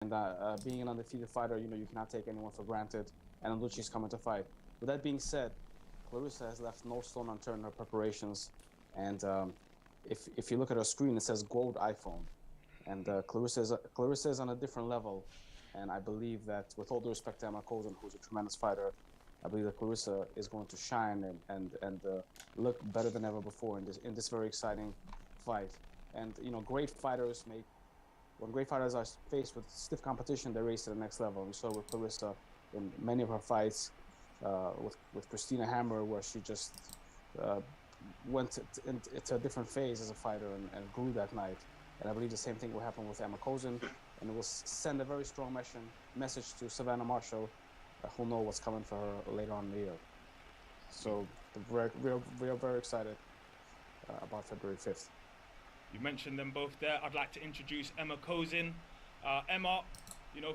and being an undefeated fighter, you cannot take anyone for granted. And Lucci's coming to fight. With that being said, Clarissa has left no stone unturned in her preparations, and if you look at her screen, it says Gold iPhone, and Clarissa is on a different level, and I believe that, with all due respect to Ema Kozin, who's a tremendous fighter, I believe that Clarissa is going to shine and look better than ever before in this very exciting fight. And great fighters make when great fighters are faced with stiff competition, they race to the next level. We saw with Clarissa in many of her fights, with Christina Hammer, where she just went into a different phase as a fighter and grew that night. And I believe the same thing will happen with Ema Kozin, and it will send a very strong message to Savannah Marshall, who'll know what's coming for her later on in the year. So we are very excited about February 5th. You mentioned them both there. I'd like to introduce Ema Kozin. Ema,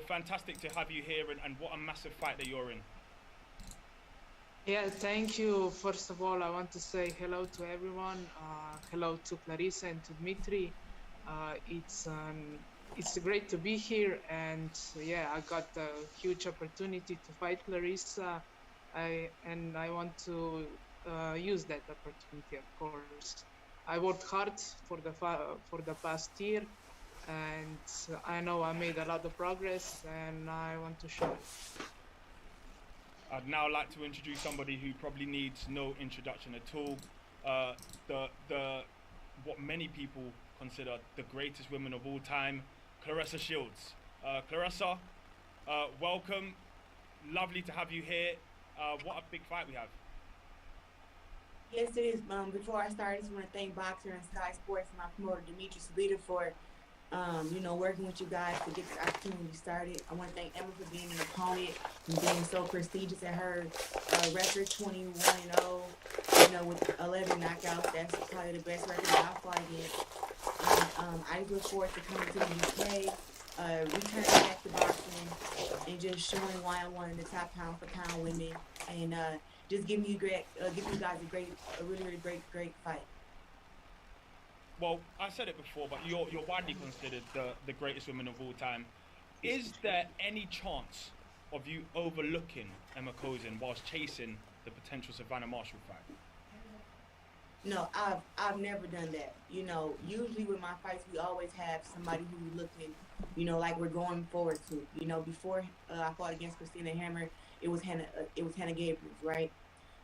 fantastic to have you here, and what a massive fight that you're in. Yeah, thank you. First of all, I want to say hello to everyone. Hello to Clarissa and to Dmitry. It's great to be here, and yeah, I got a huge opportunity to fight Clarissa, and I want to use that opportunity, of course. I worked hard for the past year, and I know I made a lot of progress, and I want to show it. I'd now like to introduce somebody who probably needs no introduction at all. What many people consider the greatest woman of all time, Clarissa Shields. Clarissa, welcome. Lovely to have you here. What a big fight we have. Yes, it is. Before I start, I just want to thank Boxer and Sky Sports and my promoter, Dimitri Salita, for, working with you guys to get this opportunity started. I want to thank Ema for being an opponent and being so prestigious at her record, 21-0, with 11 knockouts. That's probably the best record that I've fought against. I look forward to coming to the UK, returning back to boxing, and just showing why I'm one of the top pound-for-pound women, and just giving you guys a really great fight. Well, I said it before, but you're widely considered the greatest woman of all time. Is there any chance of you overlooking Ema Kozin whilst chasing the potential Savannah Marshall fight? No, I've never done that. Usually with my fights, we always have somebody who we're looking, like we're going forward to. Before I fought against Christina Hammer, it was Hannah Gabriels, right?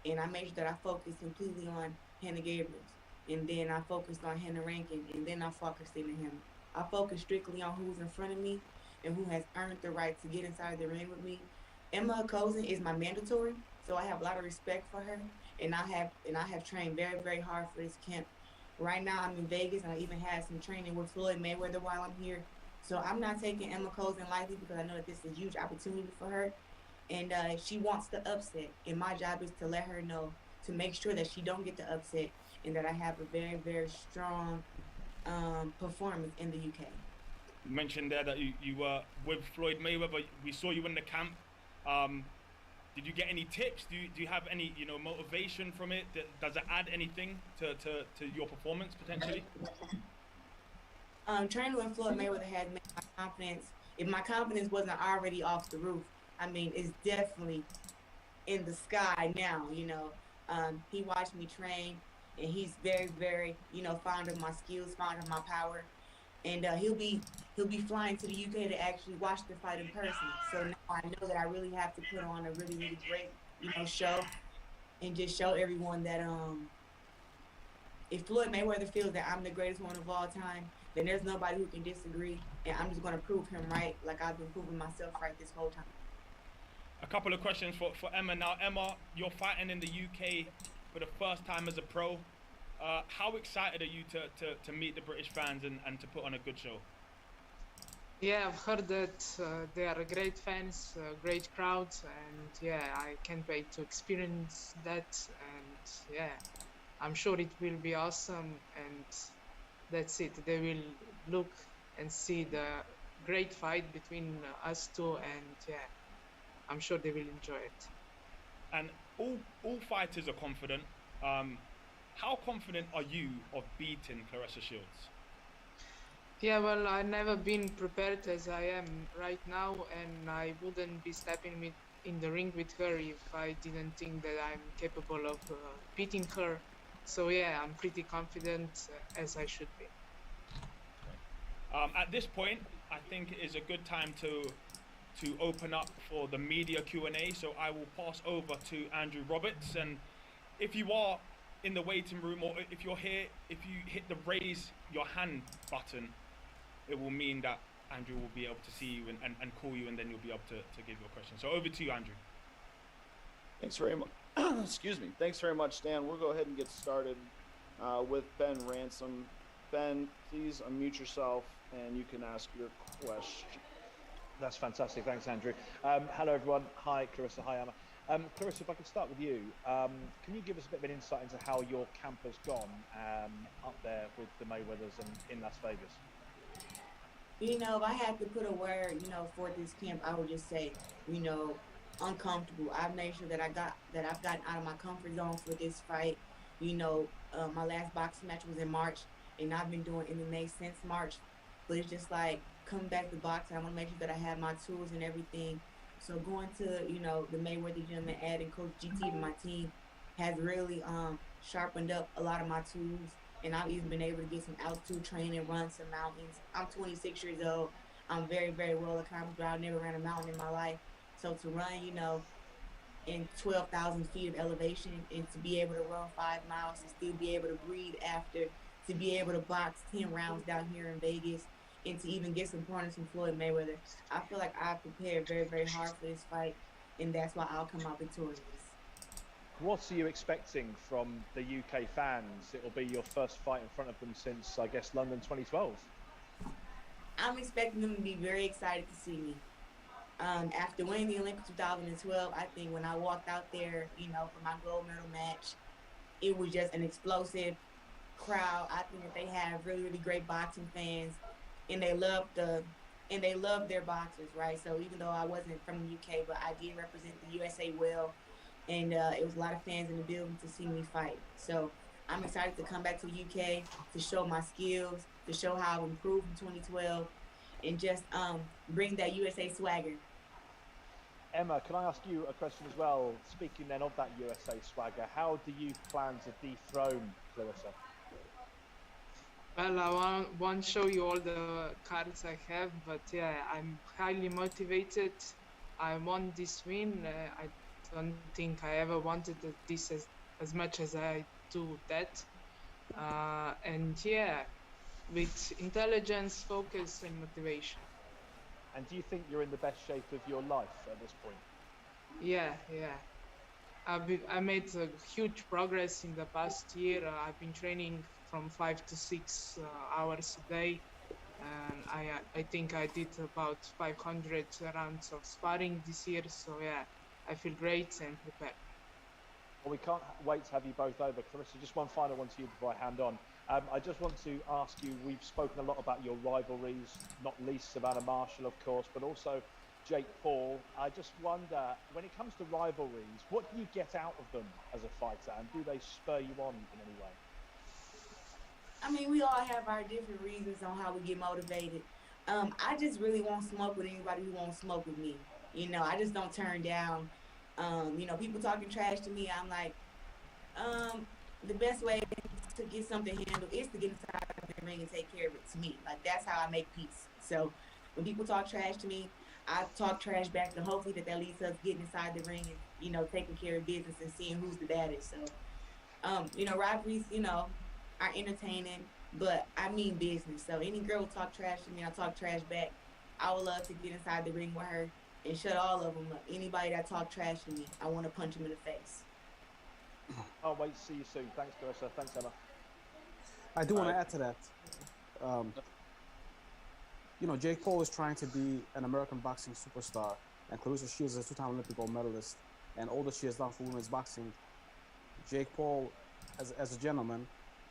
And I made sure that I focused completely on Hannah Gabriels, and then I focused on Hannah Rankin, and then I fought Christina Hammer. I focused strictly on who's in front of me and who has earned the right to get inside the ring with me. Ema Kozin is my mandatory, so I have a lot of respect for her, and I have trained very hard for this camp. Right now I'm in Vegas, and I even had some training with Floyd Mayweather while I'm here. So I'm not taking Ema Kozin lightly, because I know that this is a huge opportunity for her, and she wants the upset. And my job is to let her know, to make sure that she don't get the upset, and that I have a very strong performance in the UK. You mentioned there that you were with Floyd Mayweather. We saw you in the camp. Did you get any tips? Do you have any motivation from it? Does it add anything to your performance potentially? Training with Floyd Mayweather had made my confidence. If my confidence wasn't already off the roof, it's definitely in the sky now. He watched me train, and he's very fond of my skills, fond of my power, and he'll be flying to the UK to actually watch the fight in person. So now I know that I really have to put on a really great show, and just show everyone that if Floyd Mayweather feels that I'm the greatest one of all time, then there's nobody who can disagree, and I'm just going to prove him right, like I've been proving myself right this whole time. A couple of questions for Ema now. Ema, you're fighting in the UK for the first time as a pro. How excited are you to meet the British fans and to put on a good show? Yeah, I've heard that they are great fans, great crowds, and yeah, I can't wait to experience that. And yeah, I'm sure it will be awesome, and that's it. They will look and see the great fight between us two, and yeah, I'm sure they will enjoy it. And all fighters are confident. How confident are you of beating Clarissa Shields? Yeah, well, I've never been prepared as I am right now, and I wouldn't be stepping in the ring with her if I didn't think that I'm capable of beating her. So yeah, I'm pretty confident as I should be. At this point, I think it is a good time to open up for the media Q&A. So I will pass over to Andrew Roberts, and if you are in the waiting room, or if you're here, if you hit the raise your hand button, it will mean that Andrew will be able to see you and call you, and then you'll be able to give your question. So over to you, Andrew. Thanks very much. Excuse me. Thanks very much, Stan. We'll go ahead and get started with Ben Ransom. Ben, please unmute yourself and you can ask your question. That's fantastic. Thanks, Andrew. Hello, everyone. Hi, Clarissa. Hi, Emma. Clarissa, if I could start with you, can you give us a bit of an insight into how your camp has gone up there with the Mayweathers and in Las Vegas? You know, if I had to put a word, you know, for this camp, I would just say, you know, uncomfortable. I've made sure that I've gotten out of my comfort zone for this fight. You know, my last boxing match was in March, and I've been doing MMA since March. But it's just like coming back to boxing, I want to make sure that I have my tools and everything. So going to, you know, the Mayweather gym and adding Coach GT to my team has really sharpened up a lot of my tools. And I've even been able to get some altitude training, run some mountains. I'm 26 years old. I'm very, very well accomplished. I've never ran a mountain in my life. So to run, you know, in 12,000 feet of elevation and to be able to run 5 miles and still be able to breathe after, to be able to box 10 rounds down here in Vegas, and to even get some pointers from Floyd Mayweather, I feel like I prepared very, very hard for this fight, and that's why I'll come out victorious. What are you expecting from the UK fans? It'll be your first fight in front of them since, I guess, London 2012. I'm expecting them to be very excited to see me. After winning the Olympics 2012, I think when I walked out there, you know, for my gold medal match, it was just an explosive crowd. I think that they have really, really great boxing fans, and they love their boxers, right? So even though I wasn't from the UK, but I did represent the USA well, and it was a lot of fans in the building to see me fight. So I'm excited to come back to the UK to show my skills, to show how I've improved in 2012, and just bring that USA swagger. Emma, can I ask you a question as well? Speaking then of that USA swagger, how do you plan to dethrone Clarissa? Well, I won't show you all the cards I have, but yeah, I'm highly motivated. I want this win. I don't think I ever wanted this as much as I do that. And yeah, with intelligence, focus, and motivation. And do you think you're in the best shape of your life at this point? Yeah. I made a huge progress in the past year. I've been training from 5 to 6 hours a day, and I think I did about 500 rounds of sparring this year. So yeah, I feel great and prepared. Well, we can't wait to have you both over. Clarissa, just one final one to you before I hand on. I just want to ask you, we've spoken a lot about your rivalries, not least Savannah Marshall, of course, but also Jake Paul. I just wonder, when it comes to rivalries, what do you get out of them as a fighter, and do they spur you on in any way? I mean, we all have our different reasons on how we get motivated. I just really won't smoke with anybody who won't smoke with me. You know, I just don't turn down. You know, people talking trash to me, I'm like, the best way to get something handled is to get inside the ring and take care of it to me. Like, that's how I make peace. So when people talk trash to me, I talk trash back, and hopefully that leads to us getting inside the ring and, you know, taking care of business and seeing who's the baddest. So, you know, rivalries, you know, are entertaining, but I mean business. So any girl will talk trash to me, I talk trash back. I would love to get inside the ring with her and shut all of them up. Anybody that talk trash to me, I want to punch them in the face. I'll wait to see you soon. Thanks, Clarissa. Thanks, Emma. I do want to add to that. You know, Jake Paul is trying to be an American boxing superstar, and Clarissa Shields is a 2-time Olympic gold medalist, and all that she has done for women's boxing. Jake Paul, as a gentleman,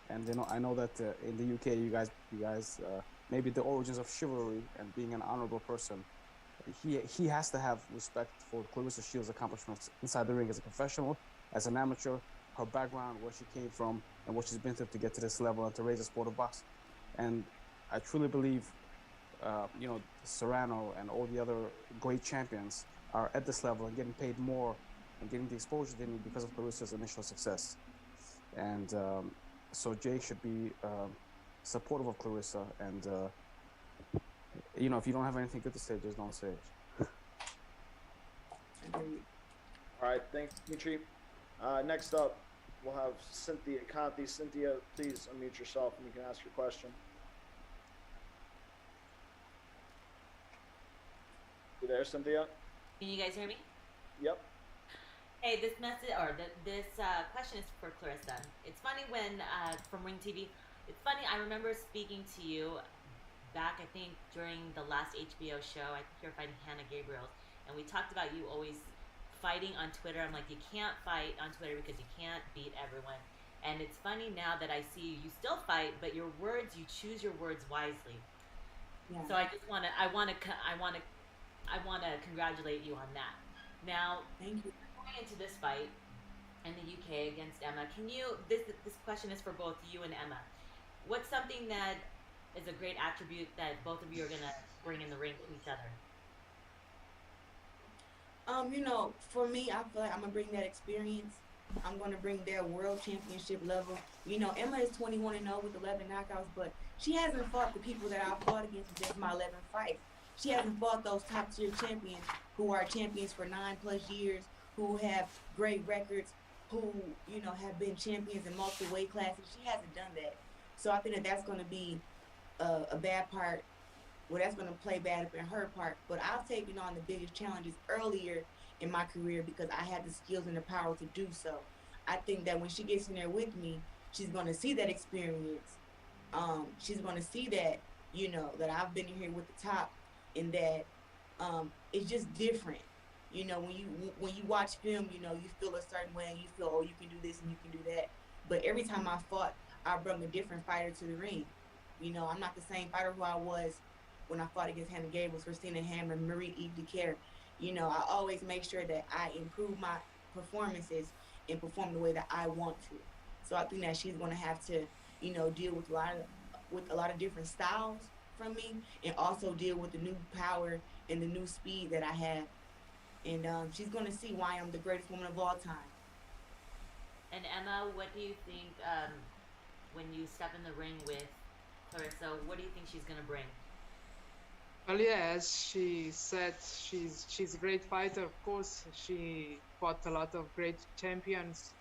and you know, I know that in the UK, you guys, maybe the origins of chivalry and being an honorable person. He has to have respect for Clarissa Shields' accomplishments inside the ring as a professional, as an amateur, her background, where she came from, and what she's been through to get to this level and to raise the sport of boxing. And I truly believe, you know, Serrano and all the other great champions are at this level and getting paid more and getting the exposure they need because of Clarissa's initial success. And so Jake should be supportive of Clarissa. And, you know, if you don't have anything good to say, just don't say it. All right, thanks, Dimitri. Next up, we'll have Cynthia Conti. Cynthia, please unmute yourself and you can ask your question. You there, Cynthia? Can you guys hear me? Yep. Hey, this message or this question is for Clarissa. It's funny when from Ring TV. It's funny. I remember speaking to you back, I think, during the last HBO show. I think you were fighting Hannah Gabriel, and we talked about you always fighting on Twitter. I'm like, you can't fight on Twitter because you can't beat everyone. And it's funny now that I see you still fight, but your words, you choose your words wisely. Yeah. So I just want to congratulate you on that. Now, Thank you. going into this fight in the UK against Emma, can you? This question is for both you and Emma. What's something that is a great attribute that both of you are gonna bring in the ring to each other? You know, for me, I feel like I'm gonna bring that experience. I'm gonna bring their world championship level. You know, Emma is 21-0 with 11 knockouts, but she hasn't fought the people that I've fought against in just my 11 fights. She hasn't fought those top tier champions who are champions for 9+ years, who have great records, who, you know, have been champions in multiple weight classes. She hasn't done that. So I think that that's going to be a bad part. Well, that's going to play bad up in her part. But I've taken on the biggest challenges earlier in my career because I had the skills and the power to do so. I think that when she gets in there with me, she's going to see that experience. She's going to see that, you know, that I've been in here with the top, and that it's just different. You know, when you watch film, you know, you feel a certain way and you feel, oh, you can do this and you can do that. But every time I fought, I brought a different fighter to the ring. You know, I'm not the same fighter who I was when I fought against Hannah Gabriel, Christina Hammer, Marie-Eve DeCare. You know, I always make sure that I improve my performances and perform the way that I want to. So I think that she's going to have to, you know, deal with a lot of different styles from me, and also deal with the new power and the new speed that I have. And she's going to see why I'm the greatest woman of all time. And Emma, what do you think when you step in the ring with Clarissa? What do you think she's gonna bring? Well, yeah, as she said, she's a great fighter. Of course, she fought a lot of great champions,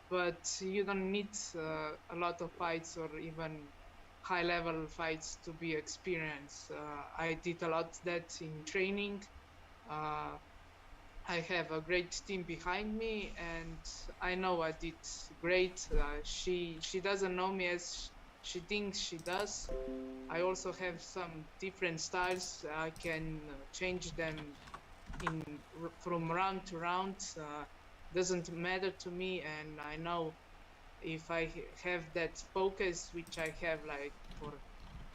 but you don't need a lot of fights or even high-level fights to be experienced. I did a lot of that in training. I have a great team behind me, and I know I did great. She doesn't know me as she thinks she does. I also have some different styles. I can change them from round to round. Doesn't matter to me, and I know if I have that focus, which I have like for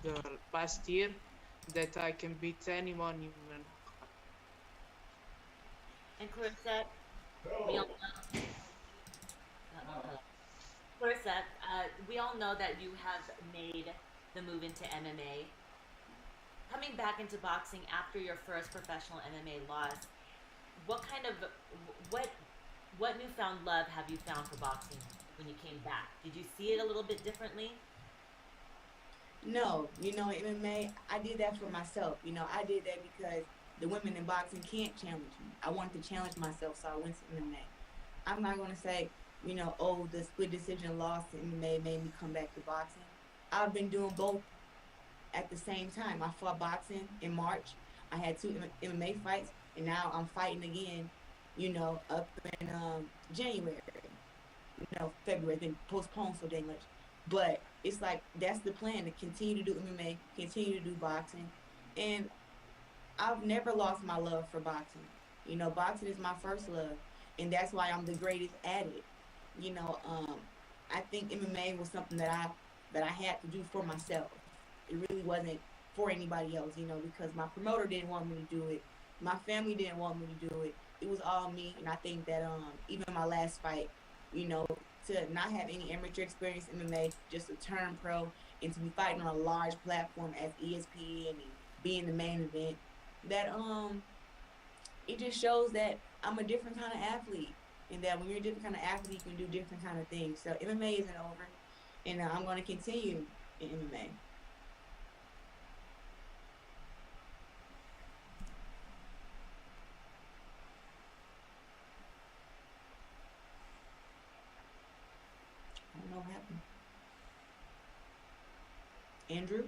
the past year, that I can beat anyone, even. And Clarissa, we all know, Clarissa, we all know that you have made the move into MMA. Coming back into boxing after your first professional MMA loss, what newfound love have you found for boxing when you came back? Did you see it a little bit differently? No, you know, MMA, I did that for myself. You know, I did that because the women in boxing can't challenge me. I wanted to challenge myself, so I went to MMA. I'm not going to say, you know, oh, the split decision loss to MMA made me come back to boxing. I've been doing both at the same time. I fought boxing in March. I had 2 MMA fights, and now I'm fighting again, you know, up in January. You know, February, been postponed so dang much. But it's like, that's the plan, to continue to do MMA, continue to do boxing. And I've never lost my love for boxing. You know, boxing is my first love, and that's why I'm the greatest at it. You know, I think MMA was something that I had to do for myself. It really wasn't for anybody else, you know, because my promoter didn't want me to do it. My family didn't want me to do it. It was all me, and I think that even my last fight, you know, to not have any amateur experience in MMA, just to turn pro and to be fighting on a large platform as ESPN and being the main event, that it just shows that I'm a different kind of athlete, and that when you're a different kind of athlete, you can do different kind of things. So MMA isn't over, and I'm going to continue in MMA. I don't know what happened. Andrew?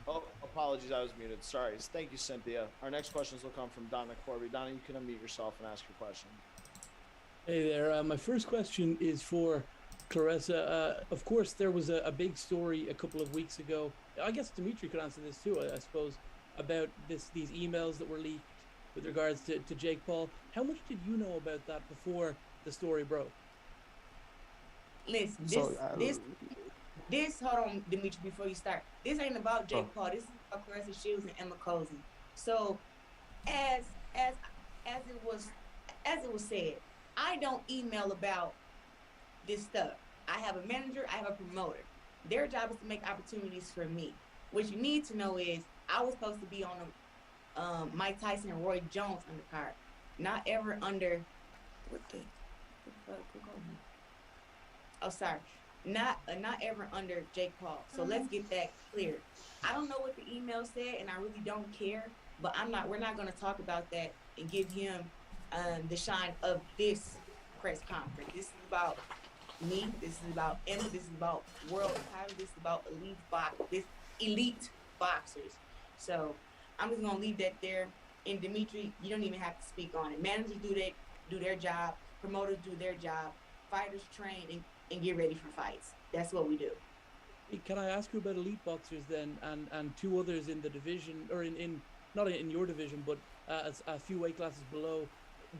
Oh, apologies, I was muted. Sorry. Thank you, Cynthia. Our next questions will come from Donna Corby. Donna, you can unmute yourself and ask your question. Hey there. My first question is for Claressa. Of course, there was a big story a couple of weeks ago. I guess Dimitri could answer this too, I suppose, about these emails that were leaked with regards to Jake Paul. How much did you know about that before the story broke? Listen, this, hold on, Dimitri, before you start. This ain't about Jake Paul. This is about Clarissa Shields and Ema Kozin. So, as it was said, I don't email about this stuff. I have a manager, I have a promoter. Their job is to make opportunities for me. What you need to know is I was supposed to be on the Mike Tyson and Roy Jones undercard, not ever under not ever under Jake Paul. So let's get that clear. I don't know what the email said, and I really don't care. But we're not going to talk about that and give him the shine of this press conference. This is about me. This is about Emma. This is about world title. This is about elite boxers. So I'm just gonna leave that there. And Dimitri, you don't even have to speak on it. Managers do their job. Promoters do their job. Fighters train and get ready for fights. That's what we do. Can I ask you about elite boxers then, and two others in the division, or in not in your division, but a few weight classes below?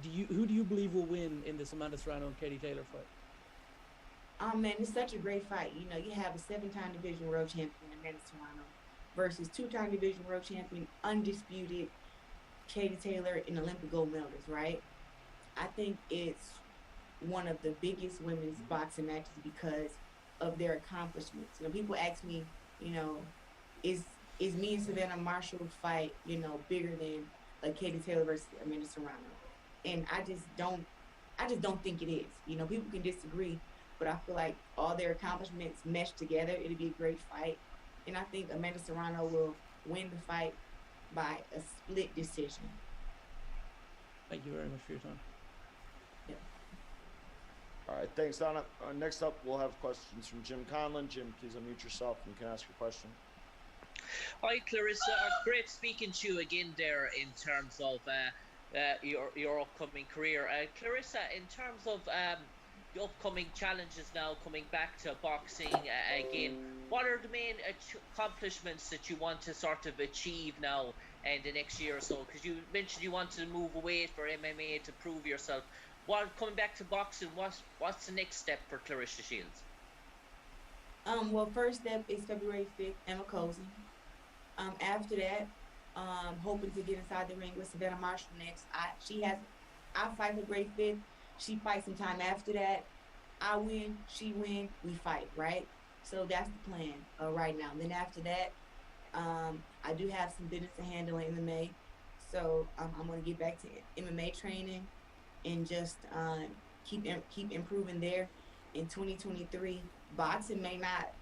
Who do you believe will win in this Amanda Serrano and Katie Taylor fight? Oh man, it's such a great fight. You know, you have a 7-time division world champion Amanda Serrano versus 2-time division world champion, undisputed Katie Taylor, and Olympic gold medalist, right? I think it's one of the biggest women's boxing matches because of their accomplishments. You know, people ask me, you know, is me and Savannah Marshall fight, you know, bigger than like Katie Taylor versus Amanda Serrano? And I just don't think it is. You know, people can disagree, but I feel like all their accomplishments meshed together, it'll be a great fight. And I think Amanda Serrano will win the fight by a split decision. Thank you very much for your time. All right, thanks, Donna. Next up, we'll have questions from Jim Conlon. Jim, please unmute yourself and you can ask your question. Hi, Clarissa. Great speaking to you again there in terms of your upcoming career. Clarissa, in terms of the upcoming challenges now, coming back to boxing again, what are the main accomplishments that you want to sort of achieve now in the next year or so? Because you mentioned you wanted to move away for MMA to prove yourself. Coming back to boxing, what's the next step for Clarissa Shields? Well, first step is February 5th, Ema Kozin. After that, hoping to get inside the ring with Savannah Marshall next. I fight February 5th. She fights sometime after that. I win, she win, we fight, right? So that's the plan right now. And then after that, I do have some business to handle in MMA. So I'm going to get back to MMA training and just keep improving there. In 2023, boxing may not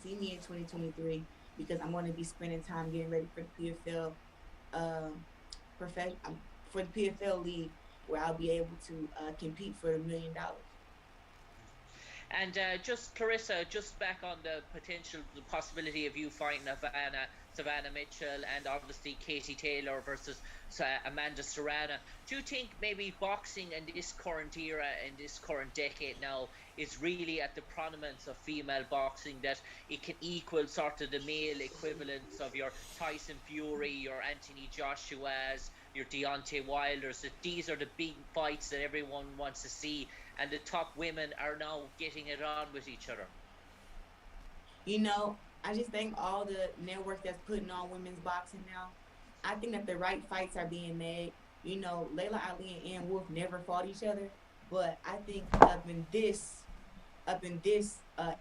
see me in 2023 because I'm going to be spending time getting ready for the PFL for the PFL league, where I'll be able to compete for $1 million. And just Clarissa, just back on the possibility of you fighting Savannah Mitchell and obviously Katie Taylor versus Amanda Serrano. Do you think maybe boxing in this current era, in this current decade now, is really at the prominence of female boxing, that it can equal sort of the male equivalents of your Tyson Fury, your Anthony Joshua's, your Deontay Wilders, that these are the big fights that everyone wants to see, and the top women are now getting it on with each other? You know, I just think all the networks that's putting on women's boxing now, I think that the right fights are being made. You know, Layla Ali and Ann Wolf never fought each other, but I think up in this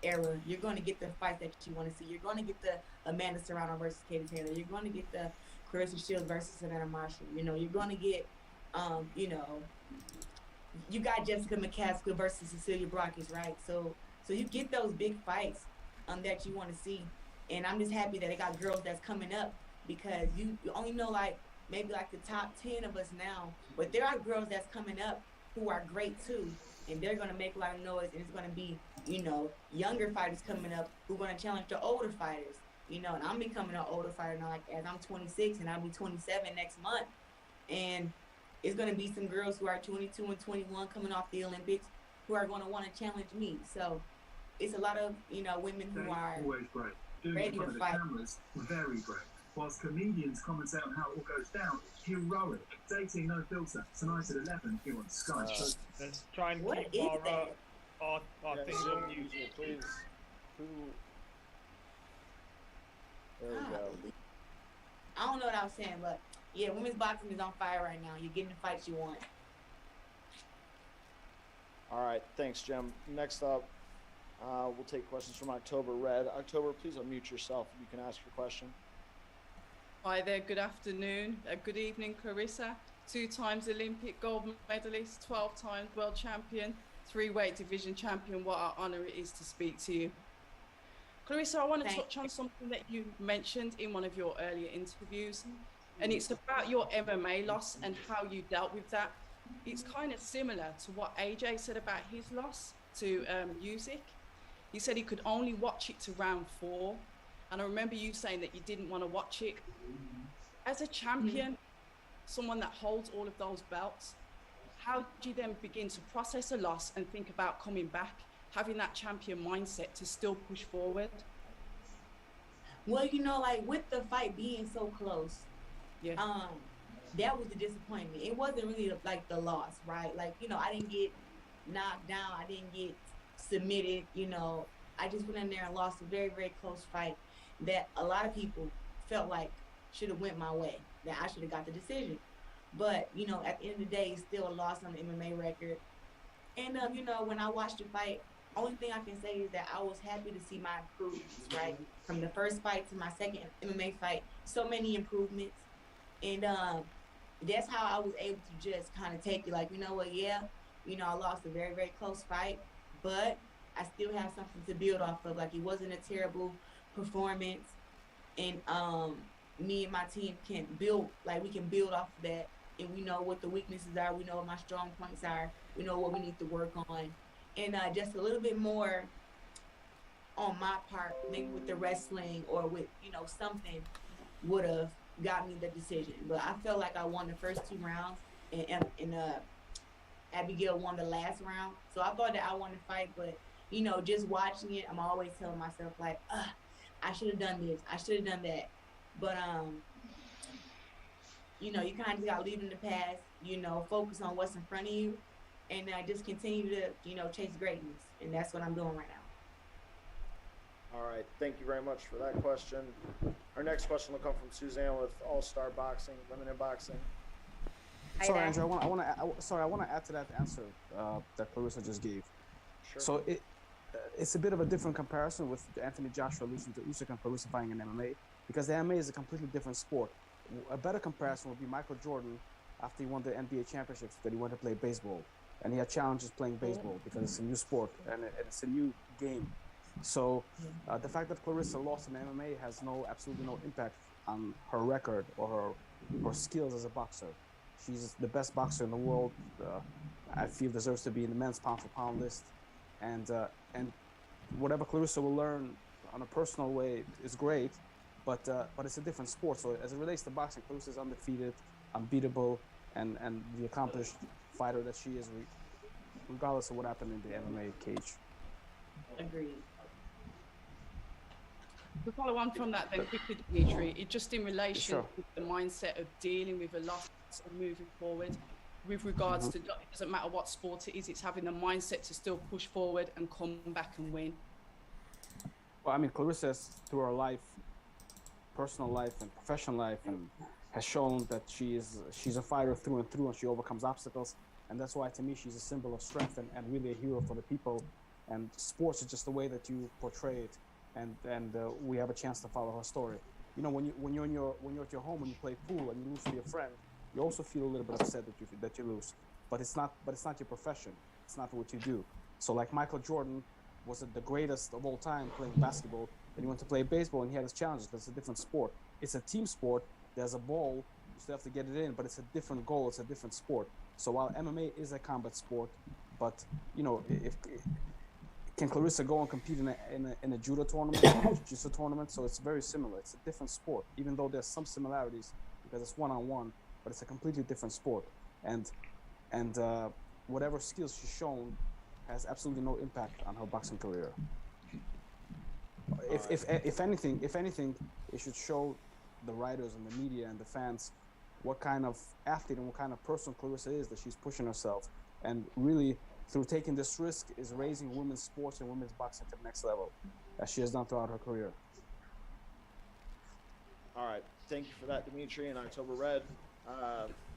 era. You're going to get the fights that you want to see. You're going to get the Amanda Serrano versus Katie Taylor. You're going to get the Clarissa Shields versus Savannah Marshall. You know, you're going to get, you know, you got Jessica McCaskill versus Cecilia Brockis, right? So you get those big fights that you want to see. And I'm just happy that they got girls that's coming up, because you only know like maybe like the top 10 of us now, but there are girls that's coming up who are great too, and they're going to make a lot of noise, and it's going to be, you know, younger fighters coming up who are going to challenge the older fighters, you know, and I'm becoming an older fighter now, like as I'm 26 and I'll be 27 next month, and it's going to be some girls who are 22 and 21 coming off the Olympics who are going to want to challenge me. So it's a lot of, you know, women who are always great. Doing ready it in front to of the fight. cameras, very great. Whilst comedians comment out on how it all goes down, heroic. Dating no filter. Tonight at 11 here on Sky. Let's try and What keep is our that? our things so, on mute. please. Who? There we go. I don't know what I was saying, but yeah, women's boxing is on fire right now. You're getting the fights you want. All right, thanks, Jim. Next up, we'll take questions from October Red. October, please unmute yourself. You can ask your question. Hi there, good afternoon. Good evening, Clarissa. 2 times Olympic gold medalist, 12 times world champion, 3 weight division champion. What an honor it is to speak to you. Clarissa, I want to touch on something that you mentioned in one of your earlier interviews, and it's about your MMA loss and how you dealt with that. It's kind of similar to what AJ said about his loss to Usyk. He said he could only watch it to round 4. And I remember you saying that you didn't want to watch it. As a champion, someone that holds all of those belts, how do you then begin to process a loss and think about coming back, having that champion mindset to still push forward? Well, you know, like with the fight being so close, yeah, that was the disappointment. It wasn't really like the loss, right? Like, you know, I didn't get knocked down. I didn't get submitted, you know. I just went in there and lost a very, very close fight that a lot of people felt like should have went my way, that I should have got the decision. But, you know, at the end of the day, it's still a loss on the MMA record. And, you know, when I watched the fight, only thing I can say is that I was happy to see my improvements, right? From the first fight to my second MMA fight, so many improvements. And that's how I was able to just kind of take it like, you know what, yeah, you know, I lost a very, very close fight, but I still have something to build off of. Like, it wasn't a terrible performance. And me and my team can build, like, we can build off of that. And we know what the weaknesses are. We know what my strong points are. We know what we need to work on. And just a little bit more on my part, maybe with the wrestling or with, you know, something would have got me the decision. But I felt like I won the first 2 rounds, and Abigail won the last round. So I thought that I won the fight, but, you know, just watching it, I'm always telling myself, like, I should have done this. I should have done that. But, you know, you kind of just got to leave in the past, you know, focus on what's in front of you, and just continue to, you know, chase greatness. And that's what I'm doing right now. All right, thank you very much for that question. Our next question will come from Suzanne with All Star Boxing, Women in Boxing. Sorry, Andrew. I want to add to that answer that Clarissa just gave. Sure. So it's a bit of a different comparison with Anthony Joshua losing to Usyk and Clarissa fighting in MMA, because the MMA is a completely different sport. A better comparison would be Michael Jordan after he won the NBA championships, that he went to play baseball, and he had challenges playing baseball because it's a new sport and it's a new game. So the fact that Clarissa lost in MMA has absolutely no impact on her record or her skills as a boxer. She's the best boxer in the world. I feel deserves to be in the men's pound-for-pound list, and whatever Clarissa will learn on a personal way is great, but it's a different sport. So as it relates to boxing, Clarissa is undefeated, unbeatable, and the accomplished fighter that she is, regardless of what happened in the MMA cage. Agreed. To follow on from that then quickly, Dimitri, it just in relation to the mindset of dealing with a loss and moving forward, with regards to, it doesn't matter what sport it is, it's having the mindset to still push forward and come back and win. Well, I mean, Clarissa, through her life, personal life and professional life, and has shown that she's a fighter through and through, and she overcomes obstacles. And that's why, to me, she's a symbol of strength and really a hero for the people And sports is just the way that you portray it, and we have a chance to follow her story. You know, when you're at your home and you play pool and you lose to your friend, you also feel a little bit upset that you lose. But it's not your profession. It's not what you do. So like Michael Jordan was the greatest of all time playing basketball, and he went to play baseball and he had his challenges. But it's a different sport. It's a team sport. There's a ball. You still have to get it in, but it's a different goal. It's a different sport. So while MMA is a combat sport, but you know, can Clarissa go and compete in a judo tournament or a jiu-jitsu tournament? So it's very similar. It's a different sport, even though there's some similarities because it's one-on-one, but it's a completely different sport. And whatever skills she's shown has absolutely no impact on her boxing career. If anything, it should show the writers and the media and the fans what kind of athlete and what kind of person Clarissa is, that she's pushing herself, and really through taking this risk is raising women's sports and women's boxing to the next level, as she has done throughout her career. All right, thank you for that, Dimitri and October Red.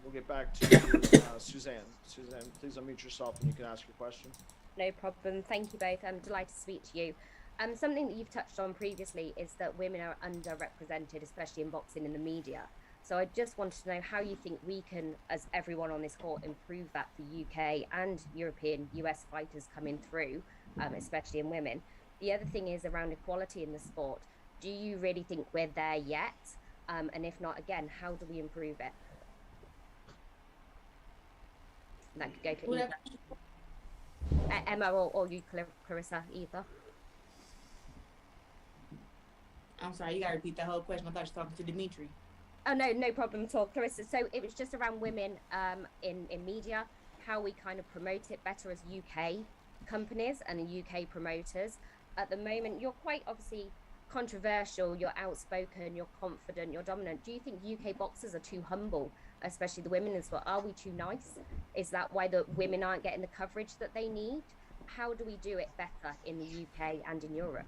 We'll get back to Suzanne. Suzanne, please unmute yourself and you can ask your question. No problem. Thank you both. I'm delighted to speak to you. Something that you've touched on previously is that women are underrepresented, especially in boxing in the media. So I just wanted to know how you think we can, as everyone on this court, improve that for UK and European, US fighters coming through, especially in women. The other thing is around equality in the sport. Do you really think we're there yet? And if not, again, how do we improve it? That could go for either. Emma or you, Clarissa, either. I'm sorry, you gotta repeat that whole question. I thought you were talking to Dimitri. Oh, no problem at all, Clarissa. So it was just around women in media, how we kind of promote it better as UK companies and UK promoters. At the moment, you're quite obviously controversial, you're outspoken, you're confident, you're dominant. Do you think UK boxers are too humble, especially the women as well? Are we too nice? Is that why the women aren't getting the coverage that they need? How do we do it better in the UK and in Europe?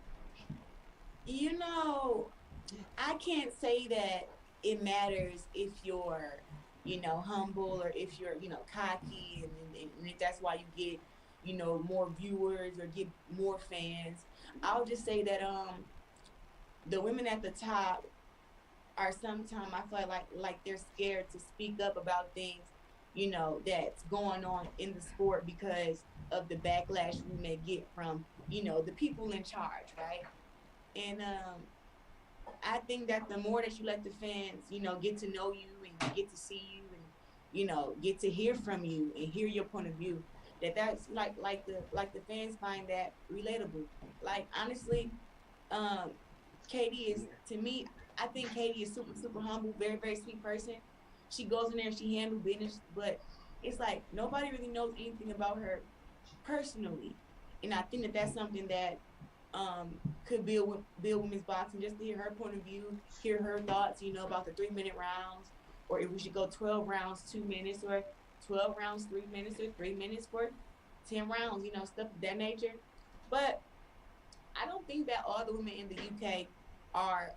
You know, I can't say that it matters if you're, you know, humble or if you're, you know, cocky, and if that's why you get, you know, more viewers or get more fans. I'll just say that the women at the top are sometimes, I feel like they're scared to speak up about things, you know, that's going on in the sport because of the backlash we may get from, you know, the people in charge, right? And I think that the more that you let the fans, you know, get to know you and get to see you and, you know, get to hear from you and hear your point of view, that's like the fans find that relatable. Like, honestly, Katie is, to me, I think Katie is super humble, very, very sweet person. She goes in there and she handles business, but it's like nobody really knows anything about her personally. And I think that that's something that could build women's boxing, just to hear her point of view, hear her thoughts, you know, about the 3-minute rounds, or if we should go 12 rounds, 2 minutes, or 12 rounds, 3 minutes, or 3 minutes for 10 rounds, you know, stuff of that nature. But I don't think that all the women in the UK are,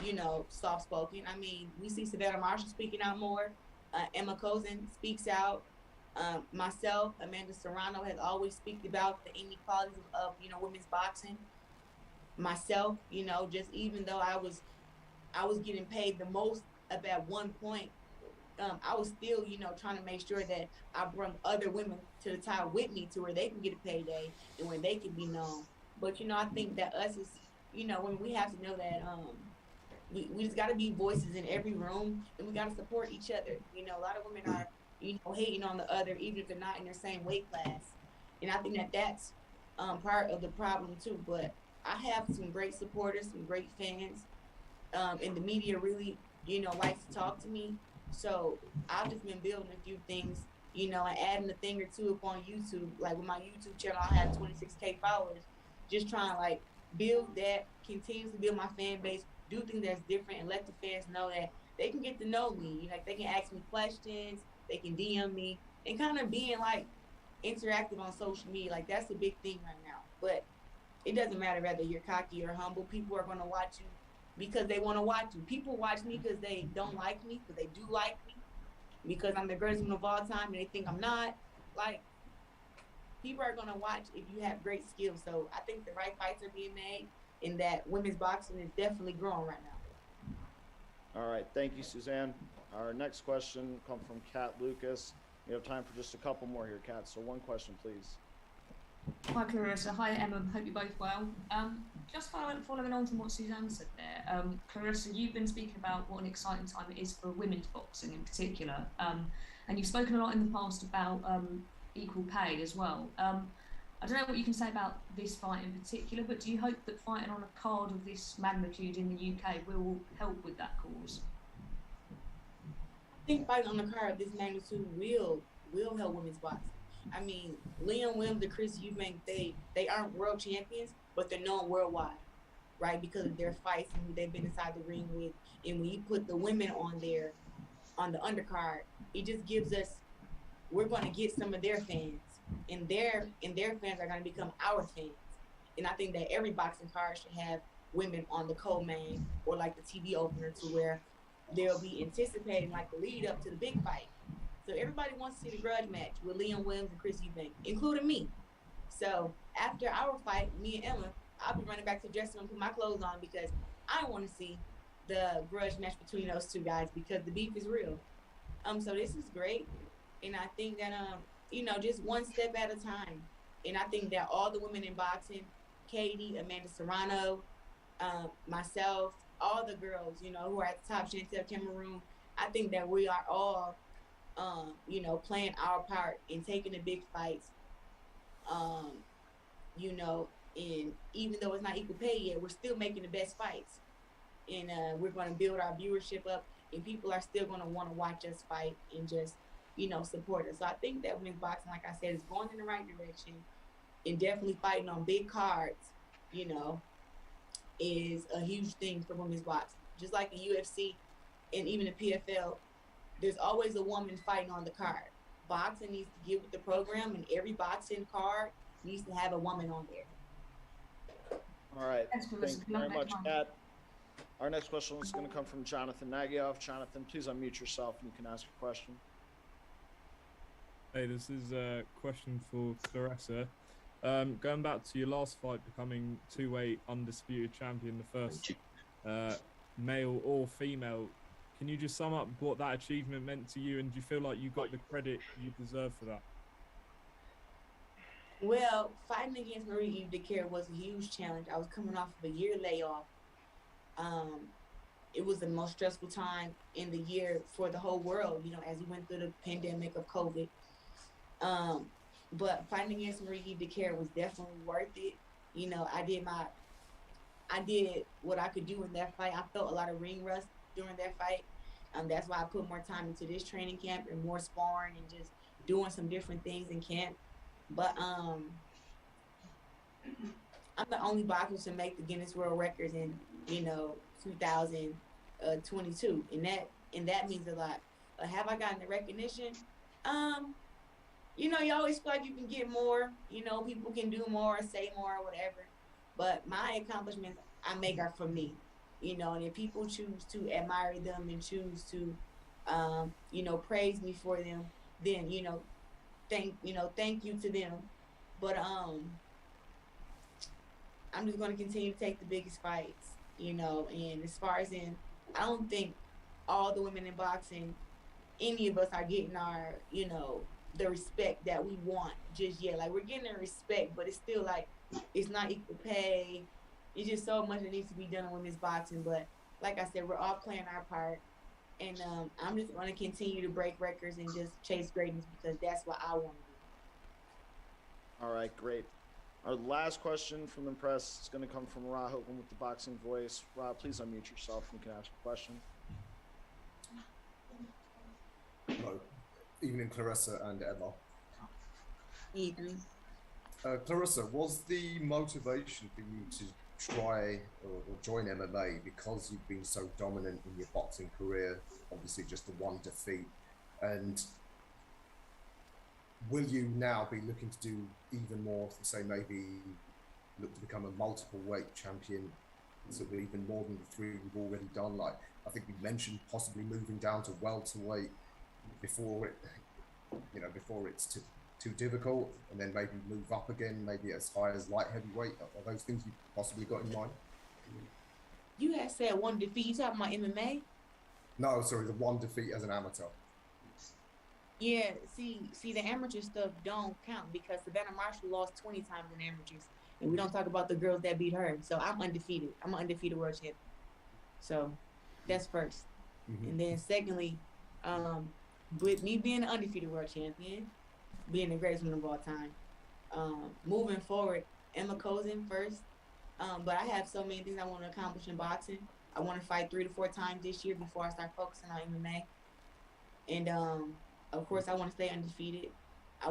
you know, soft-spoken. I mean, we see Savannah Marshall speaking out more. Ema Kozin speaks out. Myself, Amanda Serrano, has always speak about the inequalities of, you know, women's boxing. Myself, you know, just even though I was getting paid the most at that one point, I was still, you know, trying to make sure that I brought other women to the top with me to where they can get a payday and where they can be known. But, you know, I think that us is, you know, when we have to know that we just got to be voices in every room, and we got to support each other. You know, a lot of women are, you know, hating on the other, even if they're not in their same weight class. And I think that that's part of the problem too. But I have some great supporters, some great fans, and the media really, you know, likes to talk to me. So I've just been building a few things, you know, and adding a thing or two up on YouTube. Like with my YouTube channel, I have 26K followers. Just trying to like build that, continue to build my fan base, do things that's different, and let the fans know that they can get to know me. You know, like they can ask me questions, they can DM me, and kind of being like interactive on social media. Like that's a big thing right now. But it doesn't matter whether you're cocky or humble. People are going to watch you because they want to watch you. People watch me because they don't like me, but they do like me because I'm the greatest one of all time, and they think I'm not. Like, people are gonna watch if you have great skills. So I think the right fights are being made, and that women's boxing is definitely growing right now. All right, thank you, Suzanne. Our next question comes from Kat Lucas. We have time for just a couple more here, Kat. So one question, please. Hi Clarissa, hi Emma, hope you're both well. Just following on from what Suzanne said there, Clarissa, you've been speaking about what an exciting time it is for women's boxing in particular, and you've spoken a lot in the past about equal pay as well. I don't know what you can say about this fight in particular, but do you hope that fighting on a card of this magnitude in the UK will help with that cause? I think fighting on the card of this magnitude will help women's boxing. I mean, Liam Williams and Chris Eubank, they aren't world champions, but they're known worldwide, right? Because of their fights and who they've been inside the ring with. And when you put the women on there, on the undercard, it just gives us, we're going to get some of their fans, and their fans are going to become our fans. And I think that every boxing card should have women on the co-main or like the TV opener, to where they'll be anticipating like the lead up to the big fight. So everybody wants to see the grudge match with Liam Williams and Chris Eubank, including me. So after our fight, me and Emma, I'll be running back to the dressing room, put my clothes on, because I want to see the grudge match between those two guys, because the beef is real. So this is great, and I think that you know, just one step at a time. And I think that all the women in boxing, Katie, Amanda Serrano, myself, all the girls, you know, who are at the top, Chantel Cameroon, I think that we are all you know, playing our part in taking the big fights, you know, and even though it's not equal pay yet, we're still making the best fights. And we're going to build our viewership up, and people are still going to want to watch us fight and just, you know, support us. So I think that women's boxing, like I said, is going in the right direction, and definitely fighting on big cards, you know, is a huge thing for women's boxing. Just like the UFC and even the PFL, there's always a woman fighting on the card. Boxing needs to get with the program, and every boxing card needs to have a woman on there. All right. Thank you very much, Kat. Our next question is going to come from Jonathan Nagyov. Jonathan, please unmute yourself and you can ask your question. Hey, this is a question for Claressa. Going back to your last fight, becoming two-weight undisputed champion, the first male or female, can you just sum up what that achievement meant to you, and do you feel like you got the credit you deserve for that? Well, fighting against Marie-Eve Dicaire was a huge challenge. I was coming off of a year layoff. It was the most stressful time in the year for the whole world, you know, as we went through the pandemic of COVID. But fighting against Marie-Eve Dicaire was definitely worth it. You know, I did what I could do in that fight. I felt a lot of ring rust during that fight. That's why I put more time into this training camp and more sparring and just doing some different things in camp. But I'm the only boxer to make the Guinness World Records in, you know, 2022, and that means a lot. Have I gotten the recognition? You know, you always feel like you can get more. You know, people can do more, say more, or whatever. But my accomplishments I make are for me. You know, and if people choose to admire them and choose to, you know, praise me for them, then, you know, thank you to them. But I'm just going to continue to take the biggest fights, you know. And as far as I don't think all the women in boxing, any of us are getting our, you know, the respect that we want just yet. Like, we're getting the respect, but it's still like, it's not equal pay. It's just so much that needs to be done in women's boxing. But like I said, we're all playing our part. And I'm just going to continue to break records and just chase greatness, because that's what I want to do. All right, great. Our last question from the press is going to come from Ra Hogan with the Boxing Voice. Ra, please unmute yourself and you can ask a question. Hello. Evening, Clarissa and Emma. Evening. Clarissa, was the motivation for you to try or join MMA because you've been so dominant in your boxing career, obviously just the one defeat, and will you now be looking to do even more, say maybe look to become a multiple weight champion, so even more than the three you've already done? Like, I think we mentioned possibly moving down to welterweight before it's too difficult, and then maybe move up again, maybe as high as light heavyweight? Are those things you possibly got in mind? You had said one defeat. You talking about MMA? No, sorry, the one defeat as an amateur. Yeah, see, the amateur stuff don't count because Savannah Marshall lost 20 times in amateurs, and we don't talk about the girls that beat her. So I'm undefeated. I'm an undefeated world champion. So that's first. And then secondly, with me being an undefeated world champion, being the greatest woman of all time, moving forward, Ema Kozin first. But I have so many things I want to accomplish in boxing. I want to fight 3 to 4 times this year before I start focusing on MMA. And of course, I want to stay undefeated. I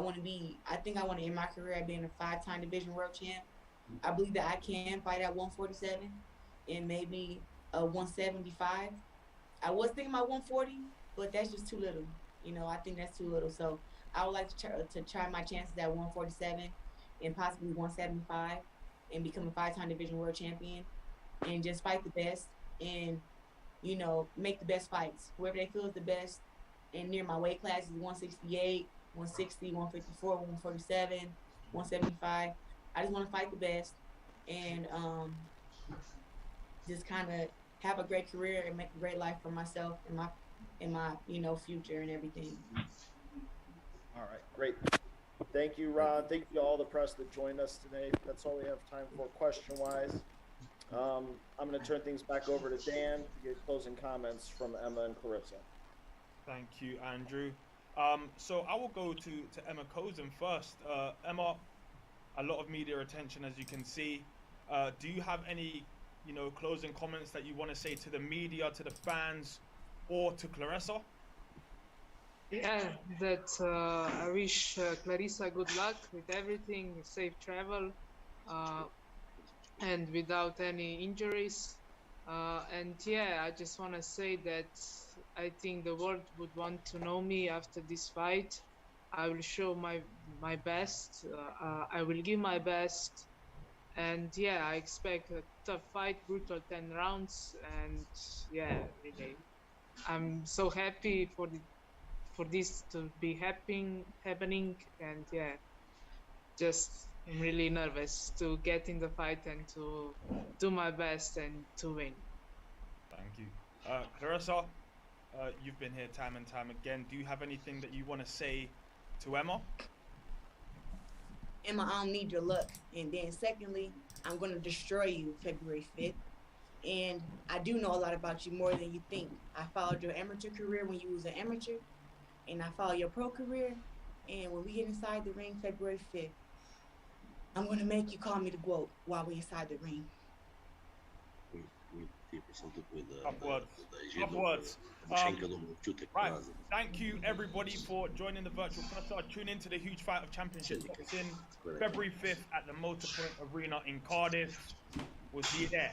think I want to end my career at being a 5-time division world champ. I believe that I can fight at 147 and maybe 175. I was thinking about 140, but that's just too little. You know, I think that's too little. So I would like to try my chances at 147 and possibly 175 and become a 5-time division world champion and just fight the best and, you know, make the best fights. Whoever they feel is the best. And near my weight class is 168, 160, 154, 147, 175. I just want to fight the best and just kind of have a great career and make a great life for myself and my you know, future and everything. All right, great. Thank you, Ron. Thank you to all the press that joined us today. That's all we have time for question-wise. I'm going to turn things back over to Dan to get closing comments from Ema and Clarissa. Thank you, Andrew. So I will go to Ema Kozin first. Ema, a lot of media attention, as you can see. Do you have any, you know, closing comments that you want to say to the media, to the fans, or to Clarissa? Yeah, that I wish Clarissa good luck with everything, safe travel, and without any injuries. And yeah, I just want to say that I think the world would want to know me after this fight. I will show my best. I will give my best. And yeah, I expect a tough fight, brutal 10 rounds. And yeah, really, I'm so happy for this to be happening. And yeah, just I'm really nervous to get in the fight and to do my best and to win. Thank you. Clarissa, you've been here time and time again. Do you have anything that you want to say to Ema? Ema, I don't need your luck. And then secondly, I'm going to destroy you February 5th. And I do know a lot about you, more than you think. I followed your amateur career when you was an amateur, and I followed your pro career. And when we get inside the ring February 5th, I'm going to make you call me the G.W.O.A.T while we're inside the ring. Upwards. Right. Thank you, everybody, for joining the virtual press. Tune in to the huge fight of championship boxing February 5th at the Motorpoint Arena in Cardiff. We'll see you there.